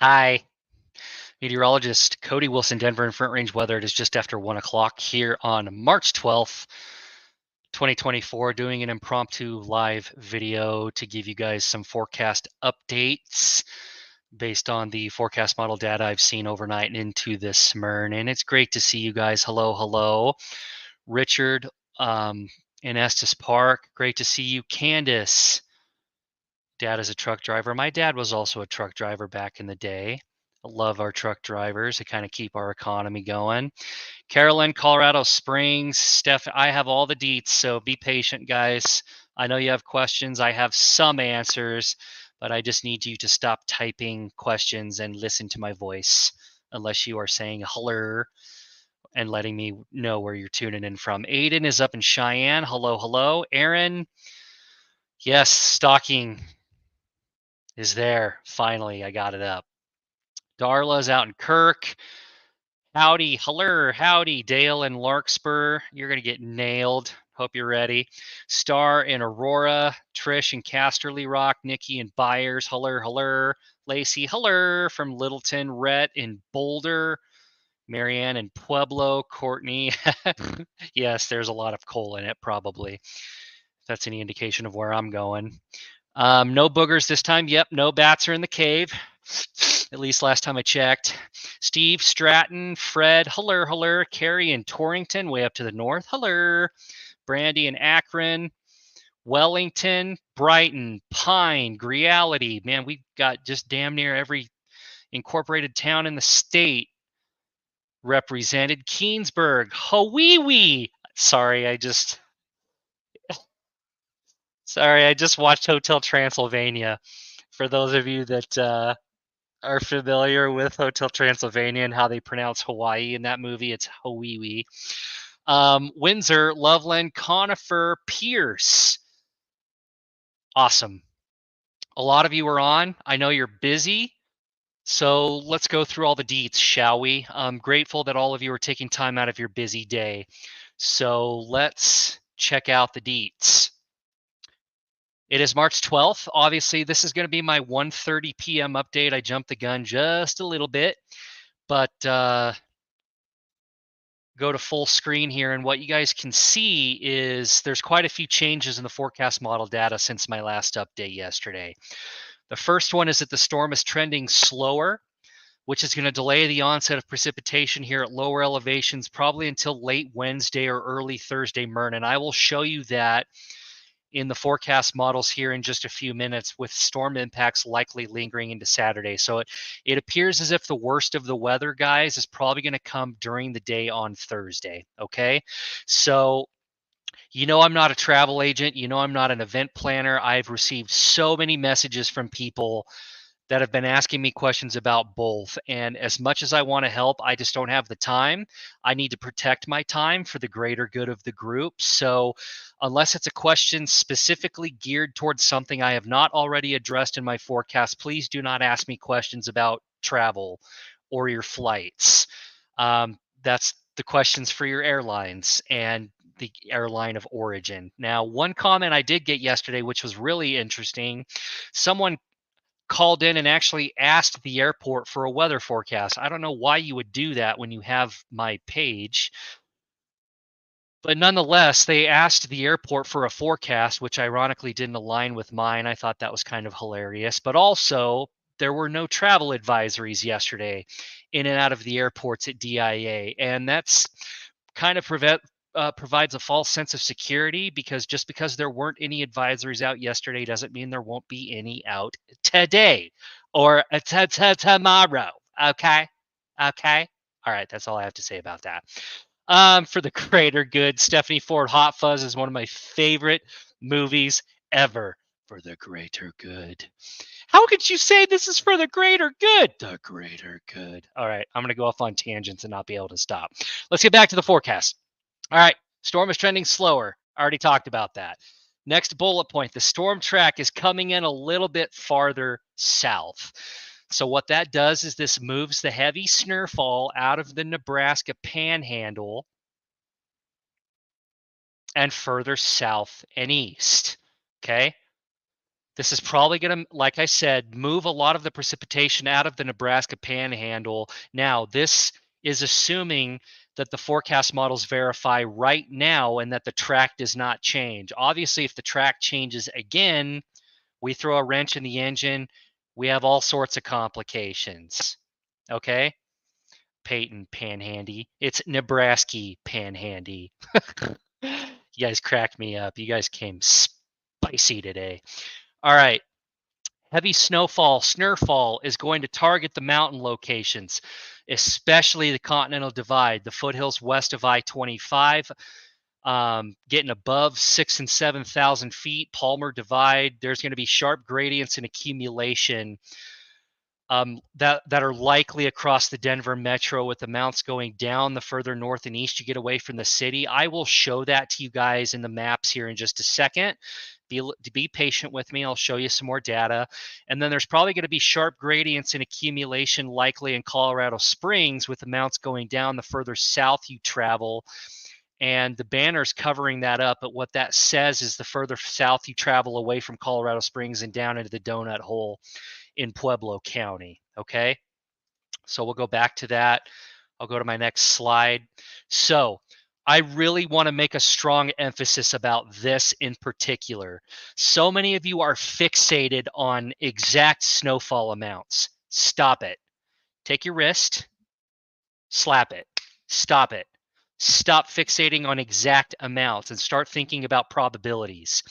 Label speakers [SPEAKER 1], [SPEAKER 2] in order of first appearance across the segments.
[SPEAKER 1] Hi, meteorologist Cody Wilson, Denver and Front Range weather. It is just after 1 o'clock here on March 12th, 2024, doing an impromptu live video to give you guys some forecast updates based on the forecast model data I've seen overnight and into this morning. And it's great to see you guys. Hello, hello. Richard in Estes Park. Great to see you. Candace. Dad is a truck driver. My dad was also a truck driver back in the day. I love our truck drivers. They kind of keep our economy going. Carolyn, Colorado Springs. Steph, I have all the deets, so be patient, guys. I know you have questions. I have some answers, but I just need you to stop typing questions and listen to my voice, unless you are saying hello and letting me know where you're tuning in from. Aiden is up in Cheyenne. Hello, hello. Aaron, yes, stalking is there. Finally, I got it up. Darla's out in Kirk. Howdy, hello, howdy, Dale and Larkspur. You're going to get nailed. Hope you're ready. Star in Aurora. Trish and Casterly Rock. Nikki and Byers. Hello, hello. Lacey, hello from Littleton. Rhett in Boulder. Marianne in Pueblo. Courtney. Yes, there's a lot of coal in it, probably. If that's any indication of where I'm going. No boogers this time. Yep, no bats are in the cave. At least last time I checked. Steve, Stratton, Fred, hello. Carrie in Torrington, way up to the north. Hello. Brandy in Akron. Wellington, Brighton, Pine, Greality. Man, we've got just damn near every incorporated town in the state represented. Keensburg, Hawiwi. Sorry, I just watched Hotel Transylvania. For those of you that are familiar with Hotel Transylvania and how they pronounce Hawaii in that movie, it's Hawiwi. Windsor, Loveland, Conifer, Pierce. Awesome. A lot of you are on. I know you're busy. So let's go through all the deets, shall we? I'm grateful that all of you are taking time out of your busy day. So let's check out the deets. It is March 12th. Obviously, this is going to be my 1:30 p.m. update. I jumped the gun just a little bit, but go to full screen here, and what you guys can see is there's quite a few changes in the forecast model data since my last update yesterday. The first one is that the storm is trending slower, which is going to delay the onset of precipitation here at lower elevations probably until late Wednesday or early Thursday morning. And I will show you that in the forecast models here in just a few minutes, with storm impacts likely lingering into Saturday. So it appears as if the worst of the weather, guys, is probably going to come during the day on Thursday. Okay. So I'm not a travel agent. I'm not an event planner. I've received so many messages from people that have been asking me questions about both. And as much as I want to help, I just don't have the time. I need to protect my time for the greater good of the group. So unless it's a question specifically geared towards something I have not already addressed in my forecast, please do not ask me questions about travel or your flights. That's the questions for your airlines and the airline of origin. Now, one comment I did get yesterday, which was really interesting, someone called in and actually asked the airport for a weather forecast. I don't know why you would do that when you have my page, but nonetheless, they asked the airport for a forecast, which ironically didn't align with mine. I thought that was kind of hilarious. But also, there were no travel advisories yesterday in and out of the airports at DIA, and that's kind of provides a false sense of security, because just because there weren't any advisories out yesterday doesn't mean there won't be any out today or tomorrow. Okay. All right, that's all I have to say about that. For the greater good, Stephanie Ford Hot Fuzz is one of my favorite movies ever. For the greater good. How could you say this is for the greater good? The greater good. All right, I'm going to go off on tangents and not be able to stop. Let's get back to the forecast. All right, storm is trending slower. I already talked about that. Next bullet point, the storm track is coming in a little bit farther south. So what that does is this moves the heavy snowfall out of the Nebraska panhandle and further south and east. Okay? This is probably going to, like I said, move a lot of the precipitation out of the Nebraska Panhandle. Now, this is assuming that the forecast models verify right now and that the track does not change. Obviously, if the track changes again, we throw a wrench in the engine, we have all sorts of complications. Okay? Peyton Panhandy. It's Nebraska Panhandy. You guys cracked me up. You guys came spicy today. All right. Heavy snowfall, snurfall is going to target the mountain locations, especially the Continental Divide, the foothills west of I-25, getting above 6,000 and 7,000 feet. Palmer Divide, there's going to be sharp gradients and accumulation that are likely across the Denver metro, with amounts going down the further north and east you get away from the city. I will show that to you guys in the maps here in just a second. Be patient with me. I'll show you some more data. And then there's probably going to be sharp gradients and accumulation likely in Colorado Springs, with amounts going down the further south you travel. And the banner's covering that up, but what that says is the further south you travel away from Colorado Springs and down into the donut hole in Pueblo County. Okay, so we'll go back to that. I'll go to my next slide. So I really want to make a strong emphasis about this in particular. So many of you are fixated on exact snowfall amounts. Stop it. Take your wrist, slap it, stop it. Stop fixating on exact amounts and start thinking about probabilities.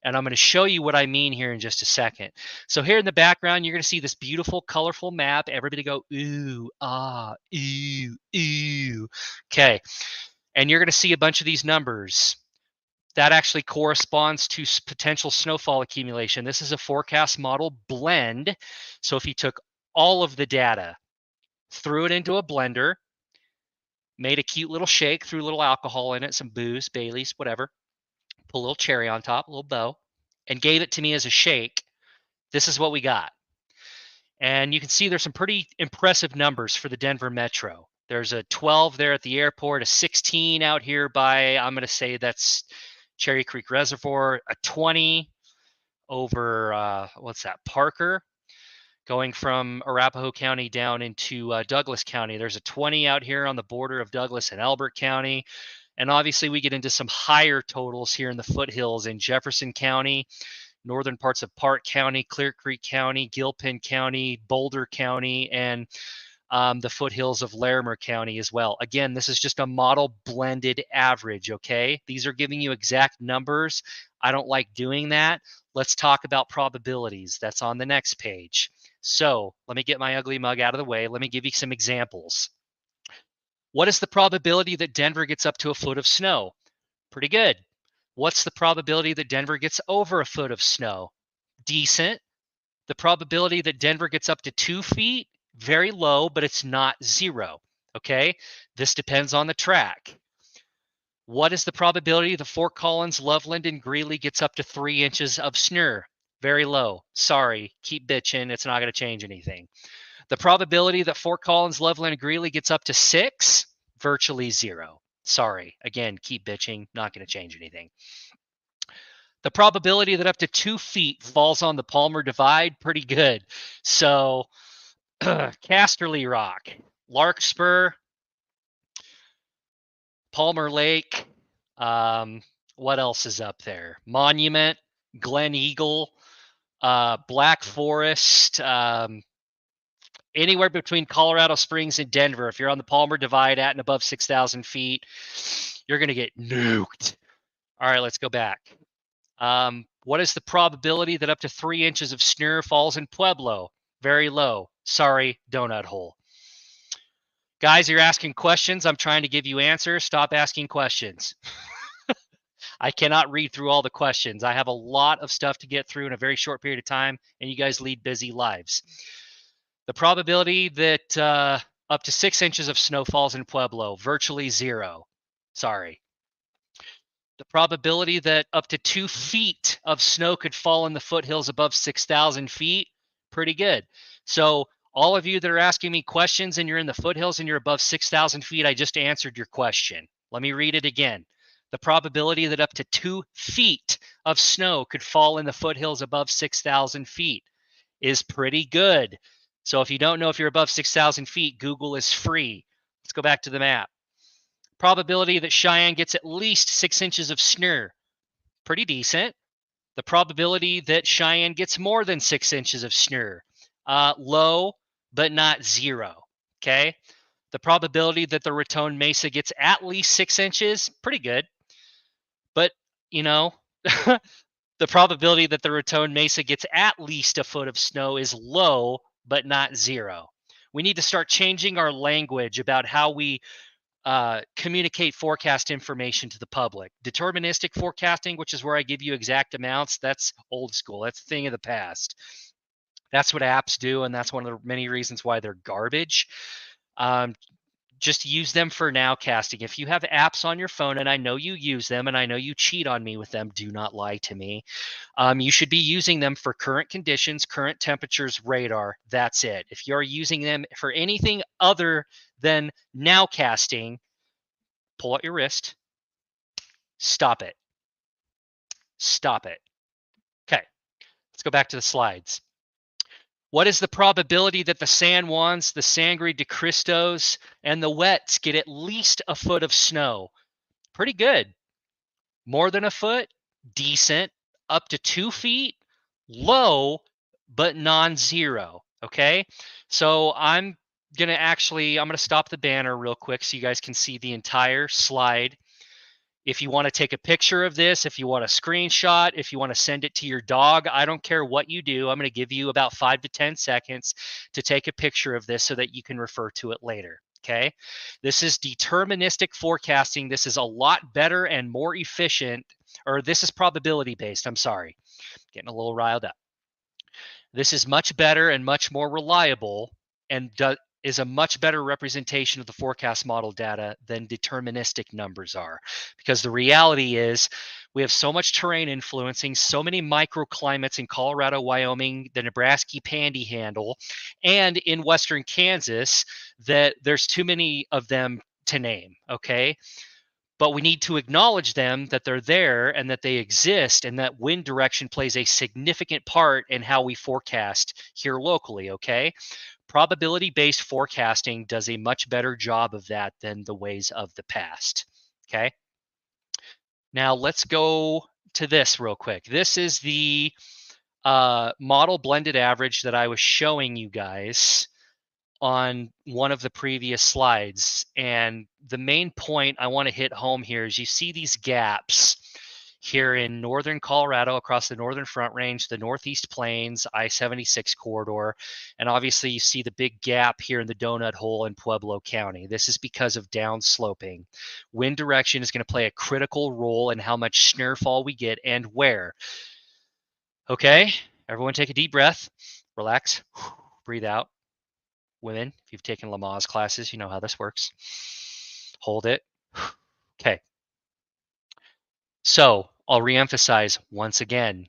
[SPEAKER 1] And I'm going to show you what I mean here in just a second. So here in the background, you're going to see this beautiful, colorful map. Everybody go, ooh, ah, ooh, ooh. Okay. And you're going to see a bunch of these numbers. That actually corresponds to potential snowfall accumulation. This is a forecast model blend. So if you took all of the data, threw it into a blender, made a cute little shake, threw a little alcohol in it, some booze, Bailey's, whatever, put a little cherry on top, a little bow, and gave it to me as a shake, this is what we got. And you can see there's some pretty impressive numbers for the Denver Metro. There's a 12 there at the airport, a 16 out here by, I'm going to say that's Cherry Creek Reservoir, a 20 over, what's that, Parker, going from Arapahoe County down into Douglas County. There's a 20 out here on the border of Douglas and Elbert County. And obviously we get into some higher totals here in the foothills in Jefferson County, northern parts of Park County, Clear Creek County, Gilpin County, Boulder County, and the foothills of Larimer County as well. Again, this is just a model blended average, okay? These are giving you exact numbers. I don't like doing that. Let's talk about probabilities. That's on the next page. So let me get my ugly mug out of the way. Let me give you some examples. What is the probability that Denver gets up to a foot of snow? Pretty good. What's the probability that Denver gets over a foot of snow? Decent. The probability that Denver gets up to 2 feet? Very low, but it's not zero. Okay? This depends on the track. What is the probability that Fort Collins, Loveland, and Greeley gets up to 3 inches of snow? Very low. Sorry. Keep bitching. It's not going to change anything. The probability that Fort Collins, Loveland, and Greeley gets up to 6? Virtually zero. Sorry. Again, keep bitching. Not going to change anything. The probability that up to 2 feet falls on the Palmer Divide? Pretty good. So Casterly Rock, Larkspur, Palmer Lake, what else is up there? Monument, Glen Eagle, Black Forest, anywhere between Colorado Springs and Denver. If you're on the Palmer Divide at and above 6,000 feet, you're going to get nuked. All right, let's go back. What is the probability that up to 3 inches of snow falls in Pueblo? Very low. Sorry, donut hole. Guys, you're asking questions. I'm trying to give you answers. Stop asking questions. I cannot read through all the questions. I have a lot of stuff to get through in a very short period of time, and you guys lead busy lives. The probability that up to 6 inches of snow falls in Pueblo, virtually zero. Sorry. The probability that up to 2 feet of snow could fall in the foothills above 6,000 feet, pretty good. So all of you that are asking me questions and you're in the foothills and you're above 6,000 feet, I just answered your question. Let me read it again. The probability that up to 2 feet of snow could fall in the foothills above 6,000 feet is pretty good. So if you don't know if you're above 6,000 feet, Google is free. Let's go back to the map. Probability that Cheyenne gets at least 6 inches of snow, pretty decent. The probability that Cheyenne gets more than 6 inches of snow, low, but not zero, okay? The probability that the Raton Mesa gets at least 6 inches, pretty good. But, you know, the probability that the Raton Mesa gets at least a foot of snow is low, but not zero. We need to start changing our language about how we communicate forecast information to the public. Deterministic forecasting, which is where I give you exact amounts, that's old school. That's a thing of the past. That's what apps do, and that's one of the many reasons why they're garbage. Just use them for nowcasting. If you have apps on your phone, and I know you use them, and I know you cheat on me with them, do not lie to me. You should be using them for current conditions, current temperatures, radar. That's it. If you're using them for anything other than nowcasting, pull out your wrist. Stop it. Stop it. Okay, let's go back to the slides. What is the probability that the San Juans, the Sangre de Cristos, and the Wets get at least a foot of snow? Pretty good. More than a foot? Decent. Up to 2 feet? Low, but non-zero. Okay, so I'm going to stop the banner real quick so you guys can see the entire slide. If you want to take a picture of this, if you want a screenshot, if you want to send it to your dog, I don't care what you do. I'm going to give you about 5 to 10 seconds to take a picture of this so that you can refer to it later. Okay, this is deterministic forecasting. This is a lot better and more efficient, or this is probability based. I'm sorry, getting a little riled up. This is much better and much more reliable and is a much better representation of the forecast model data than deterministic numbers are. Because the reality is we have so much terrain influencing, so many microclimates in Colorado, Wyoming, the Nebraska Panhandle, and in Western Kansas that there's too many of them to name, okay? But we need to acknowledge them, that they're there and that they exist, and that wind direction plays a significant part in how we forecast here locally, okay? Probability-based forecasting does a much better job of that than the ways of the past, okay? Now let's go to this real quick. This is the model blended average that I was showing you guys on one of the previous slides. And the main point I want to hit home here is you see these gaps here in northern Colorado across the Northern Front Range, the Northeast Plains, I-76 corridor, and obviously you see the big gap here in the donut hole in Pueblo County. This is because of downsloping. Wind direction is going to play a critical role in how much snowfall we get and where. Okay, everyone take a deep breath, relax, breathe out. Women, if you've taken Lamaze classes, you know how this works. Hold it. Okay. So I'll reemphasize once again,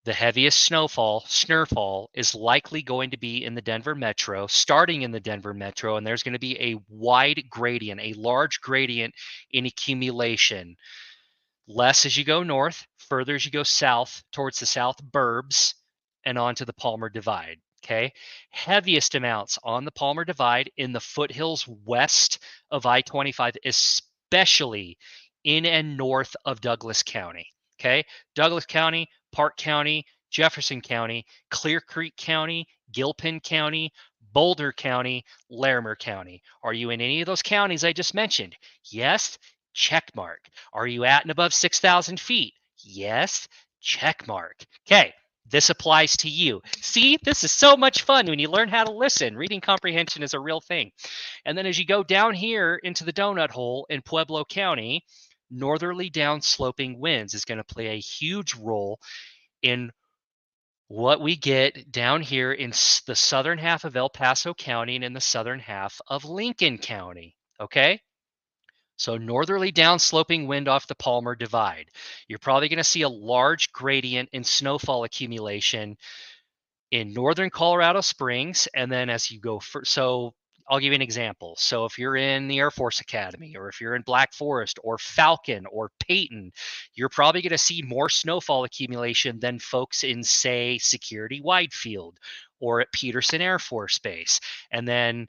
[SPEAKER 1] the heaviest snowfall is likely going to be in the Denver metro, starting in the Denver metro, and there's going to be a wide gradient, a large gradient in accumulation. Less as you go north, further as you go south towards the south burbs and onto the Palmer Divide. Okay, heaviest amounts on the Palmer Divide in the foothills west of I-25, especially in and north of Douglas County. Okay, Douglas County, Park County, Jefferson County, Clear Creek County, Gilpin County, Boulder County, Larimer County. Are you in any of those counties I just mentioned? Yes, check mark. Are you at and above 6,000 feet? Yes, check mark. Okay. This applies to you. See, this is so much fun when you learn how to listen. Reading comprehension is a real thing. And then as you go down here into the donut hole in Pueblo County, northerly downsloping winds is going to play a huge role in what we get down here in the southern half of El Paso County and in the southern half of Lincoln County. Okay? So northerly downsloping wind off the Palmer Divide. You're probably going to see a large gradient in snowfall accumulation in northern Colorado Springs. And then as you go, so I'll give you an example. So if you're in the Air Force Academy, or if you're in Black Forest or Falcon or Peyton, you're probably going to see more snowfall accumulation than folks in, say, Security Wide Field or at Peterson Air Force Base. And then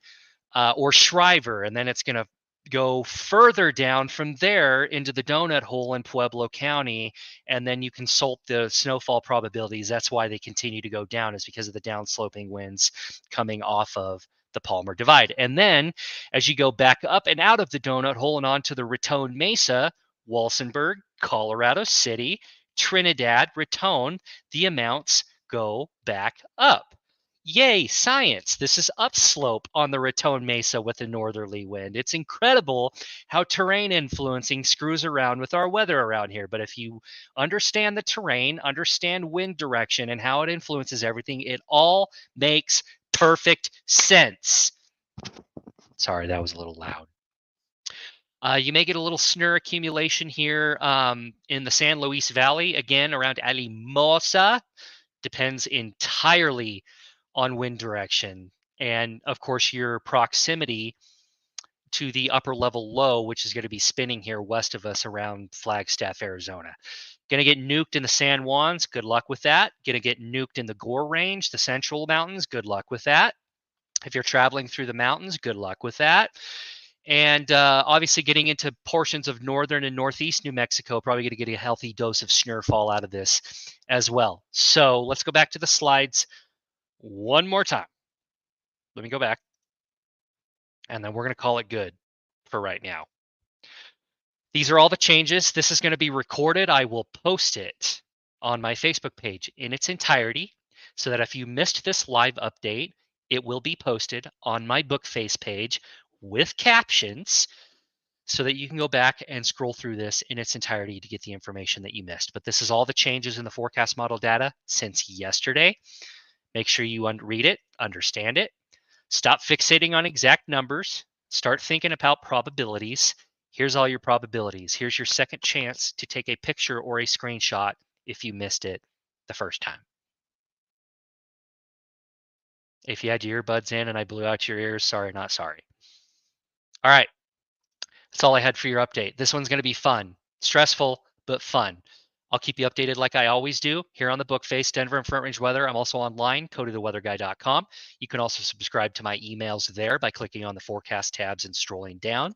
[SPEAKER 1] or Shriver, and then it's going to go further down from there into the donut hole in Pueblo County, and then you consult the snowfall probabilities. That's why they continue to go down, is because of the downsloping winds coming off of the Palmer Divide. And then as you go back up and out of the donut hole and onto the Raton Mesa, Walsenburg, Colorado City, Trinidad, Raton, the amounts go back up. Yay, science. This is upslope on the Raton Mesa with a northerly wind. It's incredible how terrain influencing screws around with our weather around here. But if you understand the terrain, understand wind direction and how it influences everything, it all makes perfect sense. Sorry, that was a little loud. You may get a little snur accumulation here in the San Luis Valley, again around Alimosa. Depends entirely on wind direction, and of course your proximity to the upper level low, which is going to be spinning here west of us around Flagstaff, Arizona. Going to get nuked in the San Juans. Good luck with that. Going to get nuked in the Gore Range, the Central Mountains. Good luck with that. If you're traveling through the mountains, good luck with that. And obviously getting into portions of northern and northeast New Mexico, probably going to get a healthy dose of snowfall out of this as well. So let's go back to the slides one more time. Let me go back. And then we're going to call it good for right now. These are all the changes. This is going to be recorded. I will post it on my Facebook page in its entirety, so that if you missed this live update, it will be posted on my Bookface page with captions, so that you can go back and scroll through this in its entirety to get the information that you missed. But this is all the changes in the forecast model data since yesterday. Make sure you read it, understand it. Stop fixating on exact numbers. Start thinking about probabilities. Here's all your probabilities. Here's your second chance to take a picture or a screenshot if you missed it the first time. If you had your earbuds in and I blew out your ears, sorry, not sorry. All right. That's all I had for your update. This one's going to be fun, stressful, but fun. I'll keep you updated like I always do here on the Bookface, Denver and Front Range Weather. I'm also online, codytheweatherguy.com. You can also subscribe to my emails there by clicking on the forecast tabs and strolling down.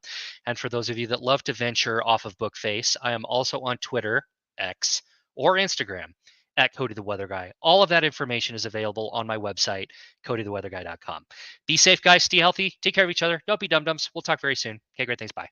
[SPEAKER 1] And for those of you that love to venture off of Bookface, I am also on Twitter, X, or Instagram at Cody the Weather Guy. All of that information is available on my website, codytheweatherguy.com. Be safe, guys. Stay healthy. Take care of each other. Don't be dum-dums. We'll talk very soon. Okay, great. Thanks. Bye.